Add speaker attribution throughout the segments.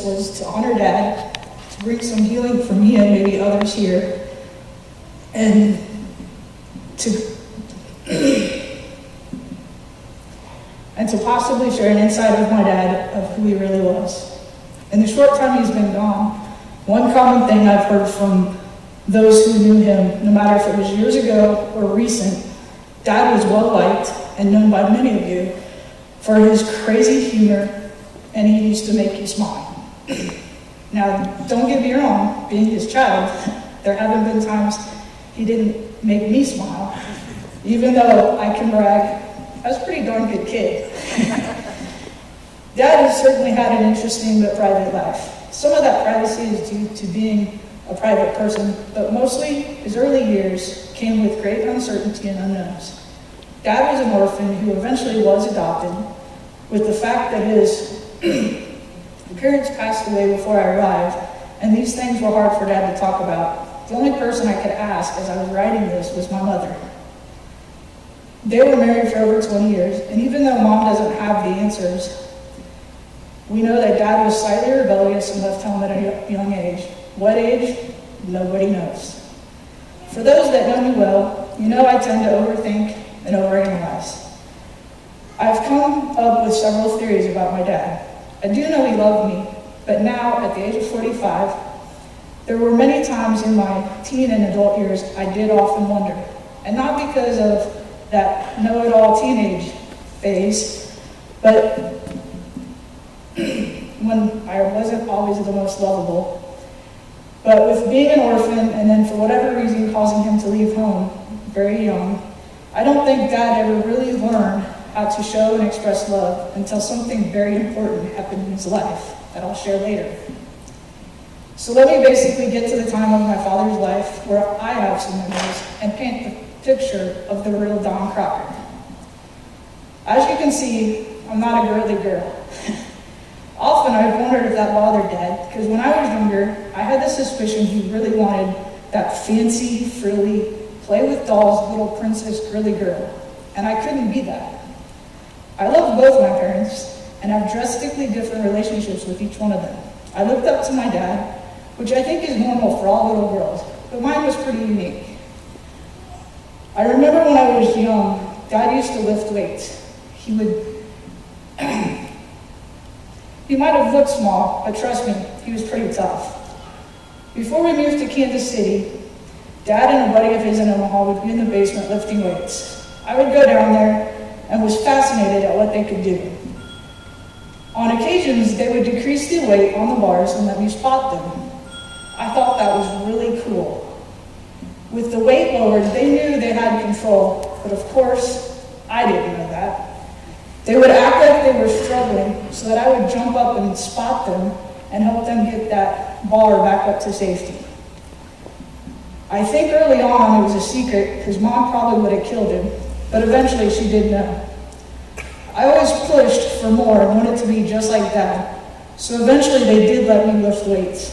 Speaker 1: was to honor Dad, to bring some healing for me and maybe others here, and to possibly share an insight with my dad of who he really was. In the short time he's been gone, one common thing I've heard from those who knew him, no matter if it was years ago or recent, Dad was well liked and known by many of you for his crazy humor, and he used to make you smile. Now, don't get me wrong, being his child, there haven't been times he didn't make me smile, even though I can brag, I was a pretty darn good kid. Dad has certainly had an interesting but private life. Some of that privacy is due to being a private person, but mostly his early years came with great uncertainty and unknowns. Dad was an orphan who eventually was adopted, with the fact that his parents passed away before I arrived, and these things were hard for Dad to talk about. The only person I could ask as I was writing this was my mother. They were married for over 20 years, and even though Mom doesn't have the answers, we know that Dad was slightly rebellious and left home at a young age. What age? Nobody knows. For those that know me well, you know I tend to overthink and overanalyze. I've come up with several theories about my dad. I do know he loved me, but now, at the age of 45, there were many times in my teen and adult years I did often wonder, and not because of that know-it-all teenage phase, but when I wasn't always the most lovable. But with being an orphan, and then for whatever reason causing him to leave home very young, I don't think Dad ever really learned how to show and express love until something very important happened in his life that I'll share later. So let me basically get to the time of my father's life where I have some memories and paint the picture of the real Don Crocker. As you can see, I'm not a girly girl. Often I've wondered if that bothered Dad, because when I was younger, I had the suspicion he really wanted that fancy, frilly, play with dolls, little princess girly girl, and I couldn't be that. I love both my parents and have drastically different relationships with each one of them. I looked up to my dad, which I think is normal for all little girls, but mine was pretty unique. I remember when I was young, Dad used to lift weights. He might have looked small, but trust me, he was pretty tough. Before we moved to Kansas City, Dad and a buddy of his in Omaha would be in the basement lifting weights. I would go down there and was fascinated at what they could do. On occasions, they would decrease the weight on the bars and let me spot them. I thought that was really cool. With the weight lowered, they knew they had control, but of course, I didn't know that. They would act like they were struggling so that I would jump up and spot them and help them get that bar back up to safety. I think early on it was a secret because Mom probably would have killed him, but eventually she did know. I always pushed for more and wanted to be just like Dad, so eventually they did let me lift weights.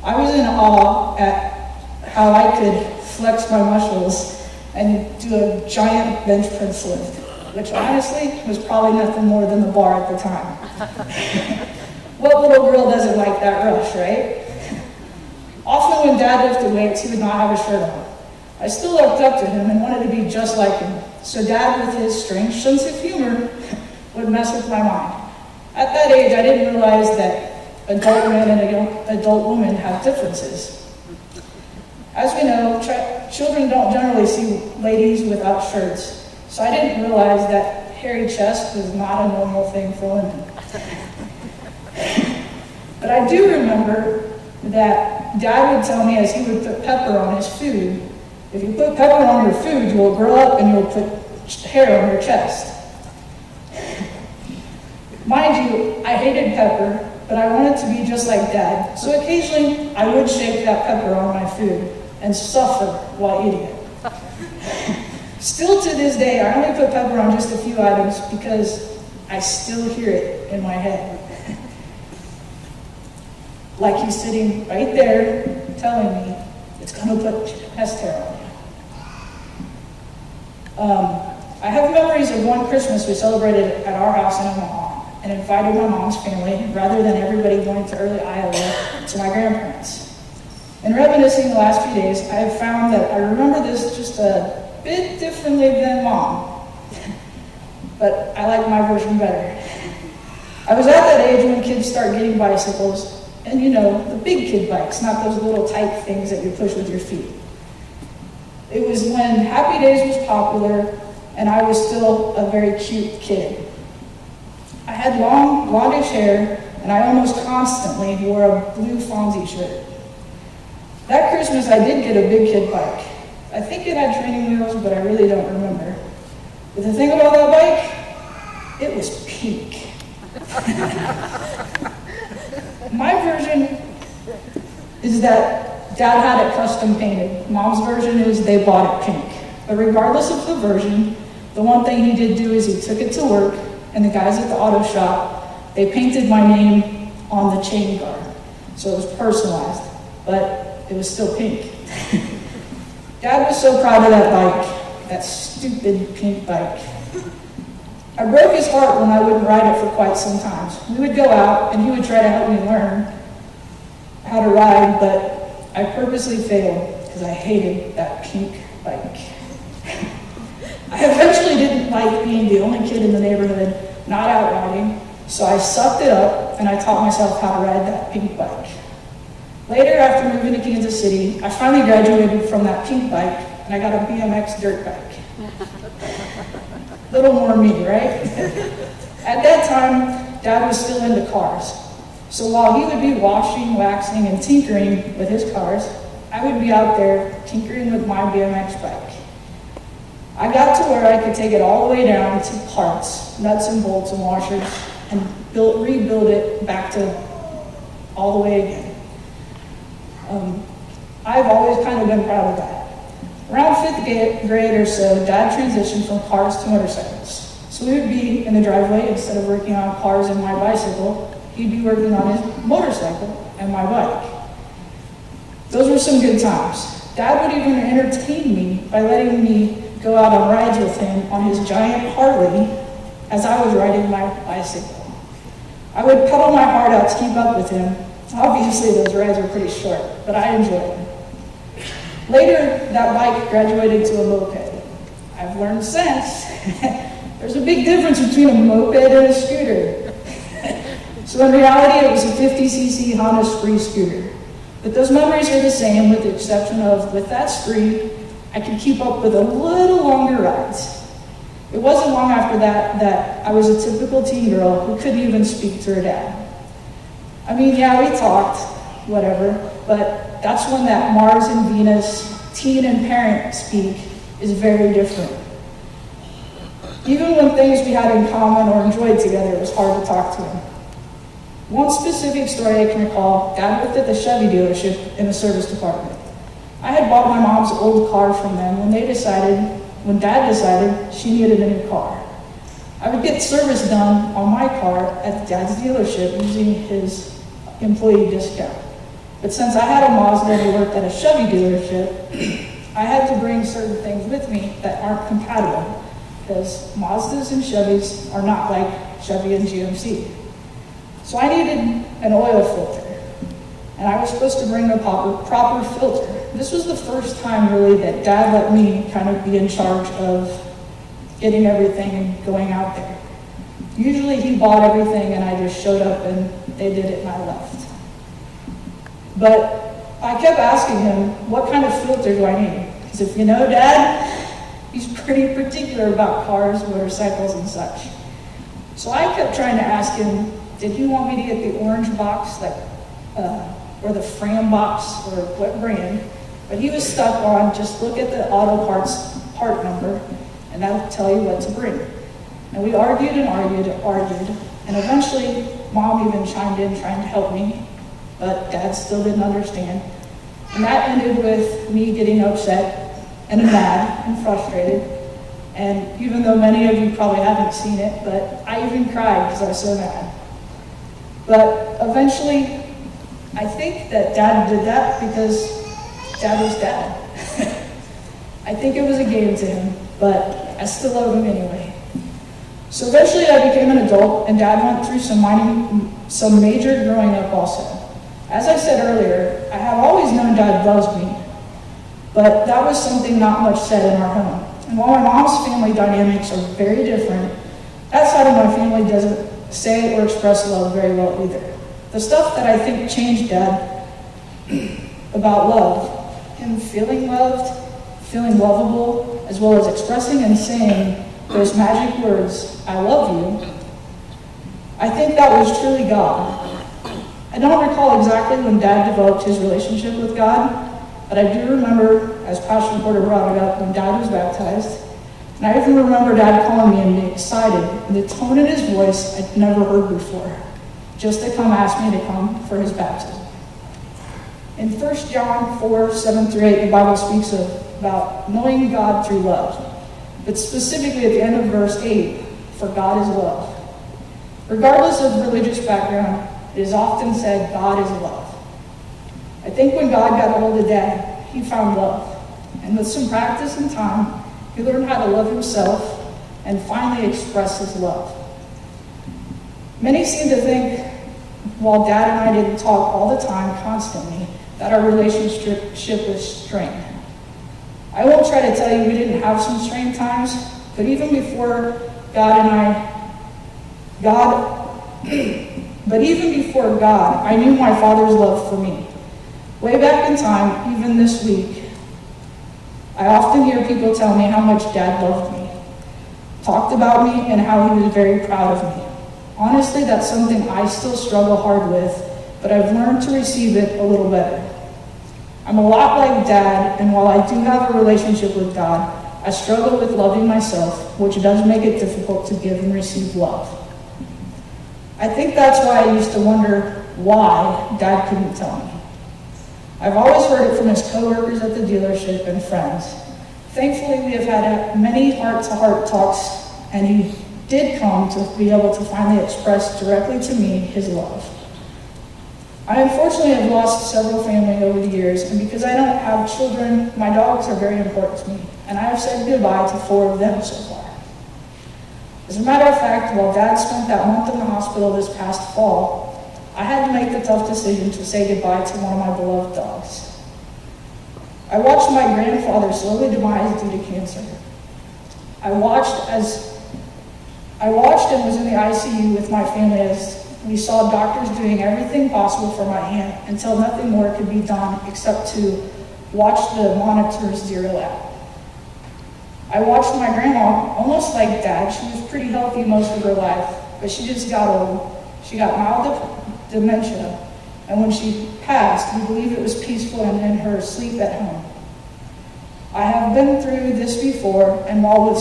Speaker 1: I was in awe at how I could flex my muscles and do a giant bench press lift, which honestly was probably nothing more than the bar at the time. What little girl doesn't like that rush, right? Often when Dad lifted weights, he would not have a shirt on. I still looked up to him and wanted to be just like him, so Dad, with his strange sense of humor, would mess with my mind. At that age, I didn't realize that adult men and adult women have differences. As we know, children don't generally see ladies without shirts, so I didn't realize that hairy chest was not a normal thing for women. But I do remember that Dad would tell me as he would put pepper on his food, if you put pepper on your food, you will grow up and you'll put hair on your chest. Mind you, I hated pepper, but I wanted to be just like Dad, so occasionally I would shake that pepper on my food and suffer while eating it. Still to this day, I only put pepper on just a few items because I still hear it in my head. Like he's sitting right there telling me it's going to put chest hair on you. I have memories of one Christmas we celebrated at our house in Omaha. and invited my mom's family, rather than everybody going to early Iowa, to my grandparents. In reminiscing the last few days, I have found that I remember this just a bit differently than Mom, but I like my version better. I was at that age when kids start getting bicycles, and you know, the big kid bikes, not those little tight things that you push with your feet. It was when Happy Days was popular, and I was still a very cute kid. I had long, longish hair, and I almost constantly wore a blue Fonzie shirt. That Christmas, I did get a big kid bike. I think it had training wheels, but I really don't remember. But the thing about that bike, it was pink. My version is that Dad had it custom painted. Mom's version is they bought it pink. But regardless of the version, the one thing he did do is he took it to work, and the guys at the auto shop, they painted my name on the chain guard. So it was personalized, but it was still pink. Dad was so proud of that bike, that stupid pink bike. I broke his heart when I wouldn't ride it for quite some time. We would go out, and he would try to help me learn how to ride, but I purposely failed because I hated that pink bike. I eventually didn't like being the only kid in the neighborhood not out riding, so I sucked it up and I taught myself how to ride that pink bike. Later, after moving to Kansas City, I finally graduated from that pink bike and I got a BMX dirt bike. Little more me, right? At that time, Dad was still into cars. So while he would be washing, waxing, and tinkering with his cars, I would be out there tinkering with my BMX bike. I got to where I could take it all the way down to parts, nuts and bolts and washers, and rebuild it back to all the way again. I've always kind of been proud of that. Around 5th grade or so, Dad transitioned from cars to motorcycles. So we would be in the driveway, instead of working on cars and my bicycle, he'd be working on his motorcycle and my bike. Those were some good times. Dad would even entertain me by letting me go out on rides with him on his giant Harley as I was riding my bicycle. I would pedal my heart out to keep up with him. Obviously, those rides were pretty short, but I enjoyed them. Later, that bike graduated to a moped. I've learned since there's a big difference between a moped and a scooter. So in reality, it was a 50cc Honda Spree scooter. But those memories are the same, with the exception of, with that Spree, I could keep up with a little longer rides. It wasn't long after that I was a typical teen girl who couldn't even speak to her dad. I mean, yeah, we talked, whatever, but that's when that Mars and Venus teen and parent speak is very different. Even when things we had in common or enjoyed together, it was hard to talk to him. One specific story I can recall, Dad worked at the Chevy dealership in the service department. I had bought my mom's old car from them when Dad decided she needed a new car. I would get service done on my car at Dad's dealership using his employee discount. But since I had a Mazda and he worked at a Chevy dealership, I had to bring certain things with me that aren't compatible, because Mazdas and Chevys are not like Chevy and GMC. So I needed an oil filter, and I was supposed to bring a proper filter. This was the first time really that Dad let me kind of be in charge of getting everything and going out there. Usually he bought everything and I just showed up and they did it and I left. But I kept asking him, what kind of filter do I need? Because if you know Dad, he's pretty particular about cars, motorcycles, and such. So I kept trying to ask him, did he want me to get the orange box, or the Fram box, or what brand? But he was stuck on, just look at the auto parts part number, and that'll tell you what to bring. And we argued and argued and argued, and eventually Mom even chimed in trying to help me, but Dad still didn't understand. And that ended with me getting upset and mad and frustrated. And even though many of you probably haven't seen it, but I even cried because I was so mad. But eventually, I think that Dad did that because Dad was Dad. I think it was a game to him, but I still love him anyway. So eventually I became an adult, and Dad went through some major growing up also. As I said earlier, I have always known Dad loves me, but that was something not much said in our home. And while my mom's family dynamics are very different, that side of my family doesn't say or express love very well either. The stuff that I think changed Dad about love, him feeling loved, feeling lovable, as well as expressing and saying those magic words, I love you, I think that was truly God. I don't recall exactly when Dad developed his relationship with God, but I do remember, as Pastor Porter brought it up, when Dad was baptized. And I even remember Dad calling me and being excited, and the tone in his voice I'd never heard before, just to come ask me to come for his baptism. In 1 John 4:7-8, the Bible speaks about knowing God through love. But specifically at the end of verse 8, for God is love. Regardless of religious background, it is often said God is love. I think when God got a hold of Dad, he found love. And with some practice and time, he learned how to love himself and finally express his love. Many seem to think, while Dad and I didn't talk all the time constantly, that our relationship was strained. I won't try to tell you we didn't have some strained times, but even before God, I knew my Father's love for me. Way back in time, even this week, I often hear people tell me how much Dad loved me, talked about me, and how he was very proud of me. Honestly, that's something I still struggle hard with, but I've learned to receive it a little better. I'm a lot like Dad, and while I do have a relationship with God, I struggle with loving myself, which does make it difficult to give and receive love. I think that's why I used to wonder why Dad couldn't tell me. I've always heard it from his coworkers at the dealership and friends. Thankfully, we have had many heart-to-heart talks, and he did come to be able to finally express directly to me his love. I unfortunately have lost several family over the years, and because I don't have children, my dogs are very important to me, and I have said goodbye to 4 of them so far. As a matter of fact, while Dad spent that month in the hospital this past fall, I had to make the tough decision to say goodbye to one of my beloved dogs. I watched my grandfather slowly demise due to cancer. I watched and was in the ICU with my family as we saw doctors doing everything possible for my aunt until nothing more could be done except to watch the monitors zero out. I watched my grandma, almost like Dad. She was pretty healthy most of her life, but she just got old. She got mild dementia, and when she passed, we believe it was peaceful and in her sleep at home. I have been through this before, and while with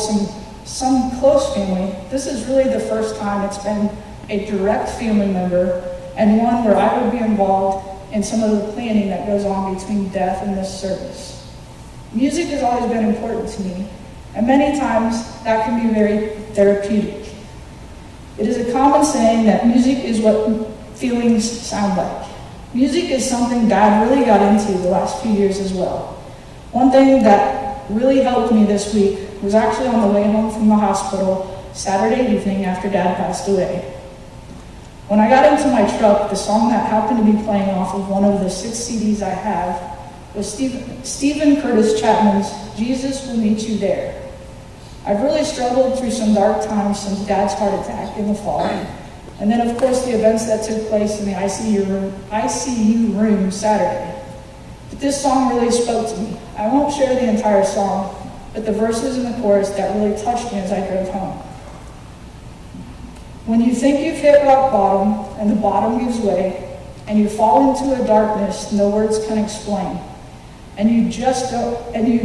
Speaker 1: some close family, this is really the first time it's been a direct family member, and one where I would be involved in some of the planning that goes on between death and this service. Music has always been important to me, and many times that can be very therapeutic. It is a common saying that music is what feelings sound like. Music is something Dad really got into the last few years as well. One thing that really helped me this week was actually on the way home from the hospital Saturday evening after Dad passed away. When I got into my truck, the song that happened to be playing off of one of the 6 CDs I have was Stephen Curtis Chapman's Jesus Will Meet You There. I've really struggled through some dark times since Dad's heart attack in the fall, and then of course the events that took place in the ICU room Saturday. But this song really spoke to me. I won't share the entire song, but the verses in the chorus that really touched me as I drove home. When you think you've hit rock bottom and the bottom gives way, and you fall into a darkness no words can explain, and you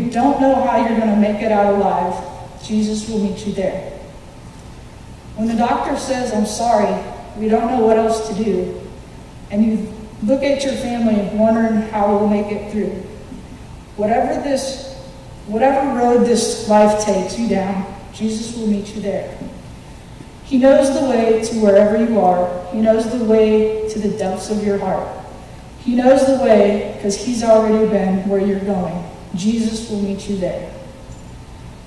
Speaker 1: don't know how you're going to make it out alive, Jesus will meet you there. When the doctor says, I'm sorry, we don't know what else to do, and you look at your family wondering how we'll make it through, whatever road this life takes you down, Jesus will meet you there. He knows the way to wherever you are. He knows the way to the depths of your heart. He knows the way because he's already been where you're going. Jesus will meet you there.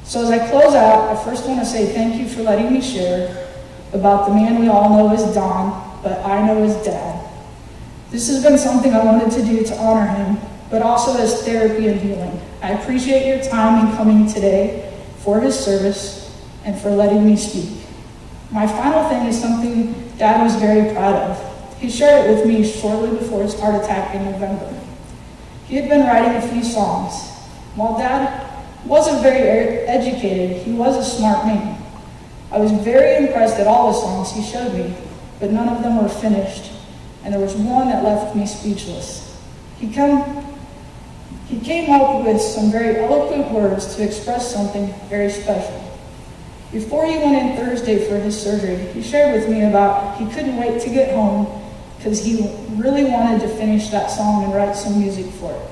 Speaker 1: So as I close out, I first want to say thank you for letting me share about the man we all know as Don, but I know as Dad. This has been something I wanted to do to honor him, but also as therapy and healing. I appreciate your time in coming today for his service and for letting me speak. My final thing is something Dad was very proud of. He shared it with me shortly before his heart attack in November. He had been writing a few songs. While Dad wasn't very educated, he was a smart man. I was very impressed at all the songs he showed me, but none of them were finished, and there was one that left me speechless. He came up with some very eloquent words to express something very special. Before he went in Thursday for his surgery, he shared with me about he couldn't wait to get home because he really wanted to finish that song and write some music for it.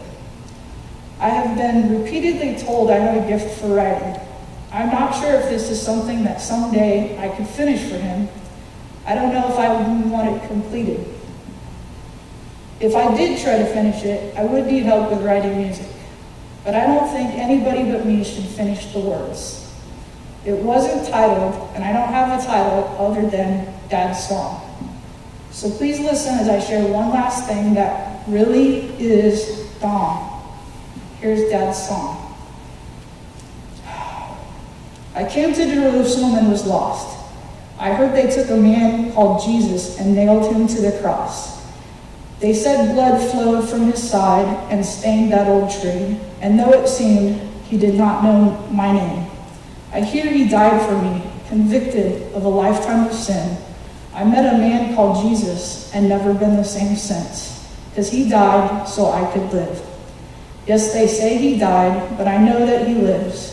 Speaker 1: I have been repeatedly told I have a gift for writing. I'm not sure if this is something that someday I could finish for him. I don't know if I would want it completed. If I did try to finish it, I would need help with writing music. But I don't think anybody but me should finish the words. It wasn't titled, and I don't have a title other than Dad's Song. So please listen as I share one last thing that really is Dawn. Here's Dad's song. I came to Jerusalem and was lost. I heard they took a man called Jesus and nailed him to the cross. They said blood flowed from his side and stained that old tree, and though it seemed he did not know my name, I hear he died for me, convicted of a lifetime of sin. I met a man called Jesus and never been the same since, because he died so I could live. Yes, they say he died, but I know that he lives.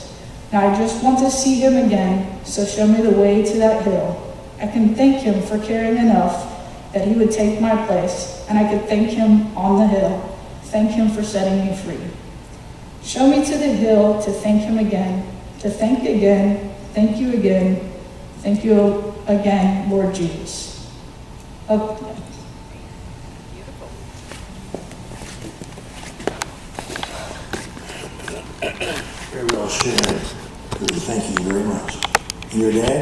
Speaker 1: Now I just want to see him again, so show me the way to that hill. I can thank him for caring enough that he would take my place, and I could thank him on the hill, thank him for setting me free. Show me to the hill to thank him again, to thank again, thank you again, Lord Jesus. Okay.
Speaker 2: Very well shared. Thank you very much. Your dad?